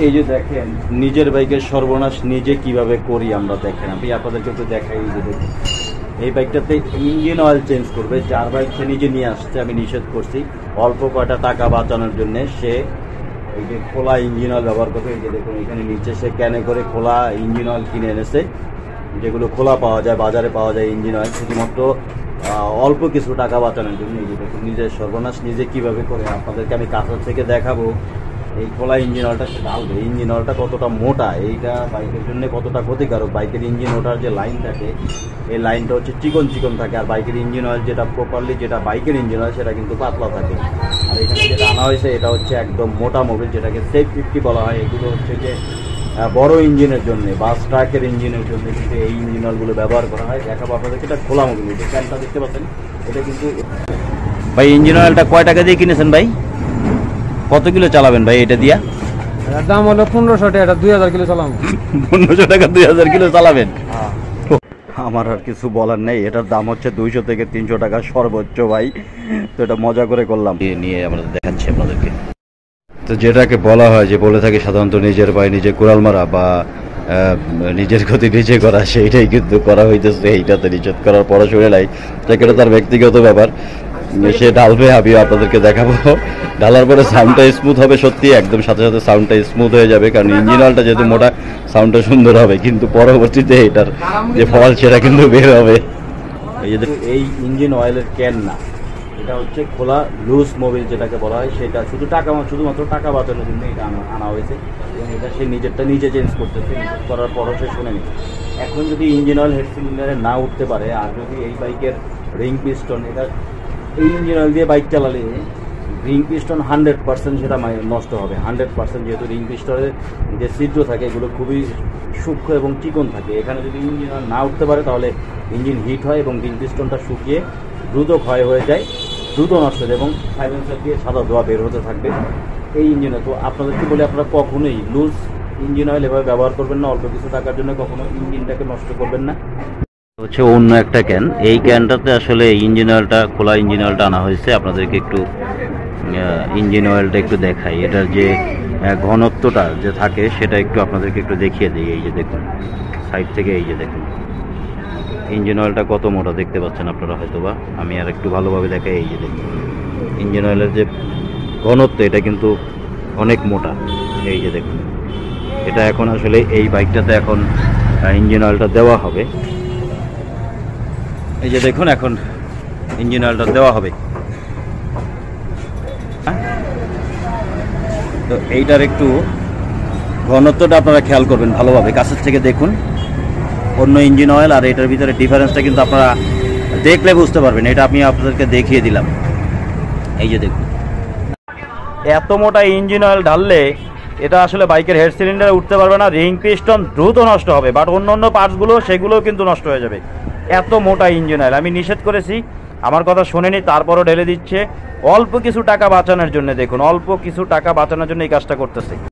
এই যে দেখেন নিজের বাইকের সর্বনাশ নিজে কিভাবে করি আমরা, দেখেন আমি আপনাদেরকে একটু দেখাই। এই যে দেখেন এই বাইকটাতে ইঞ্জিন অয়েল চেঞ্জ করবে, যার বাইক সে নিজে নিয়ে আসছে, আমি নিষেধ করছি অল্প কয়টা টাকা বাঁচানোর জন্য সে এই যে খোলা ইঞ্জিন অয়েল ব্যবহার করবে। এই যে দেখুন এখানে নিচে সে ক্যানে করে খোলা ইঞ্জিন অয়েল কিনে এনেছে, যেগুলো খোলা পাওয়া যায়, বাজারে পাওয়া যায় ইঞ্জিন অয়েল, শুধুমাত্র অল্প কিছু টাকা বাঁচানোর জন্য। এই যে দেখুন নিজের সর্বনাশ নিজে কিভাবে করে, আপনাদেরকে আমি কাছে থেকে দেখাবো। এই খোলা ইঞ্জিন অয়েলটা সে ঢালবে, ইঞ্জিন অয়েলটা কতটা মোটা, এইটা বাইকের জন্য কতটা ক্ষতিকারক। বাইকের ইঞ্জিন ওঠার যে লাইন থাকে, এই লাইনটা হচ্ছে চিকন চিকন থাকে, আর বাইকের ইঞ্জিন অয়েল যেটা প্রপারলি যেটা বাইকের ইঞ্জিন অয়েল সেটা কিন্তু পাতলা থাকে। আর এখানে যেটা আনা হয়েছে এটা হচ্ছে একদম মোটা মোবিল, যেটাকে সেফ 50 বলা হয়। এগুলো হচ্ছে যে বড় ইঞ্জিনের জন্য, বাস ট্রাকের ইঞ্জিনের জন্য কিন্তু এই ইঞ্জিন অয়েলগুলো ব্যবহার করা হয়। দেখাবো আপনাদেরকে, এটা খোলা মোবিল। যে ক্যানটা দেখতে পাচ্ছেন এটা কিন্তু ভাই ইঞ্জিন অয়েলটা কয় টাকা দিয়ে কিনেছেন ভাই? কত কিলো চালাবেন ভাই এটা দিয়া? দাম হলো 1500 টাকা, এটা 2000 কিলো চালাম। 1500 টাকা 2000 কিলো চালাবেন? আমার আর কিছু বলার নেই, এটার দাম হচ্ছে 200 থেকে 300 টাকা সর্বোচ্চ ভাই। তো এটা মজা করে করলাম, নিয়ে আমরা দেখাচ্ছি আপনাদেরকে। তো যেটাকে বলা হয় যে বলে থাকে সাধারণত নিজের পায়ে নিজে কোড়াল মারা বা নিজের ক্ষতি নিজে করা, সেইটাই কিন্তু করা হইতেছে। এইটাতে নিষেধ করার পরে শুনে নাই, এটা তার ব্যক্তিগত ব্যাপার, সে ঢালবে, আমিও আপনাদেরকে দেখাবো। ঢালার পরে সাউন্ডটা স্মুথ হবে, সত্যি একদম সাথে সাথে সাউন্ডটা স্মুথ হয়ে যাবে, কারণ ইঞ্জিন অয়েলটা যেহেতু মোটা সাউন্ডটা সুন্দর হবে, কিন্তু পরবর্তীতে এটার যে ফল সেটা কিন্তু বের হবে। এই ইঞ্জিন অয়েলের ক্যান না, এটা হচ্ছে খোলা লুজ মোবিল যেটাকে বলা হয়, সেটা শুধুমাত্র টাকা বাঁচানোর জন্য এটা আনা হয়েছে। এবং এটা সে নিজেরটা নিজে চেঞ্জ করতেছে, নিজে করার পরও সে শোনেনি। এখন যদি ইঞ্জিন অয়েল হেড সিলিন্ডারে না উঠতে পারে, আর যদি এই বাইকের রিং পিস্টন, এটা এই ইঞ্জিন অয়েল দিয়ে বাইক চালালে রিং পিস্টন 100% সেটা নষ্ট হবে, 100%। যেহেতু রিং পিস্টনের যে ছিদ্র থাকে এগুলো খুবই সূক্ষ্ম এবং চিকন থাকে, এখানে যদি ইঞ্জিন অয়েল না উঠতে পারে তাহলে ইঞ্জিন হিট হয় এবং রিং পিস্টনটা শুকিয়ে দ্রুত ক্ষয় হয়ে যায়, দ্রুত নষ্ট হয়ে যায় এবং সাইলেন্সার দিয়ে সাদা ধোঁয়া বের হতে থাকবে এই ইঞ্জিনে। তো আপনাদেরকে বলে আপনারা কখনোই লুজ ইঞ্জিন অয়েল এভাবে ব্যবহার করবেন না, অল্প কিছু টাকার জন্য কখনো ইঞ্জিনটাকে নষ্ট করবেন না। হচ্ছে অন্য একটা ক্যান, এই ক্যানটাতে আসলে ইঞ্জিন অয়েলটা, খোলা ইঞ্জিন অয়েলটা আনা হয়েছে। আপনাদেরকে একটু ইঞ্জিন অয়েলটা একটু দেখাই, এটার যে ঘনত্বটা যে থাকে সেটা একটু আপনাদেরকে একটু দেখিয়ে দিই। এই যে দেখুন সাইড থেকে, এই যে দেখুন ইঞ্জিন অয়েলটা কত মোটা দেখতে পাচ্ছেন আপনারা হয়তোবা, আমি আর একটু ভালোভাবে দেখাই। এই যে দেখুন ইঞ্জিন অয়েলের যে ঘনত্ব, এটা কিন্তু অনেক মোটা। এই যে দেখুন এটা এখন আসলে এই বাইকটাতে এখন ইঞ্জিন অয়েলটা দেওয়া হবে। এই যে দেখুন এখন ইঞ্জিন অয়েলটা দেওয়া হবে। তো এইটার একটু ঘনত্বটা আপনারা খেয়াল করবেন ভালোভাবে, কাছের থেকে দেখুন অন্য ইঞ্জিন অয়েল আর এটার ভিতরে ডিফারেন্সটা কিন্তু আপনারা দেখলে বুঝতে পারবেন। এটা আমি আপনাদেরকে দেখিয়ে দিলাম। এই যে দেখুন এত মোটা ইঞ্জিন অয়েল ঢাললে এটা আসলে বাইকের হেড সিলিন্ডারে উঠতে পারবে না, রিং পিস্টন দ্রুত নষ্ট হবে, বাট অন্য অন্য পার্টসগুলো সেগুলোও কিন্তু নষ্ট হয়ে যাবে। এত মোটা ইঞ্জিন অয়েল আমি নিষেধ করেছি, আমার কথা শোনেনি, তারপরও ঢেলে দিচ্ছে অল্প কিছু টাকা বাঁচানোর জন্য। দেখুন অল্প কিছু টাকা বাঁচানোর জন্য এই কাজটা করতেছে।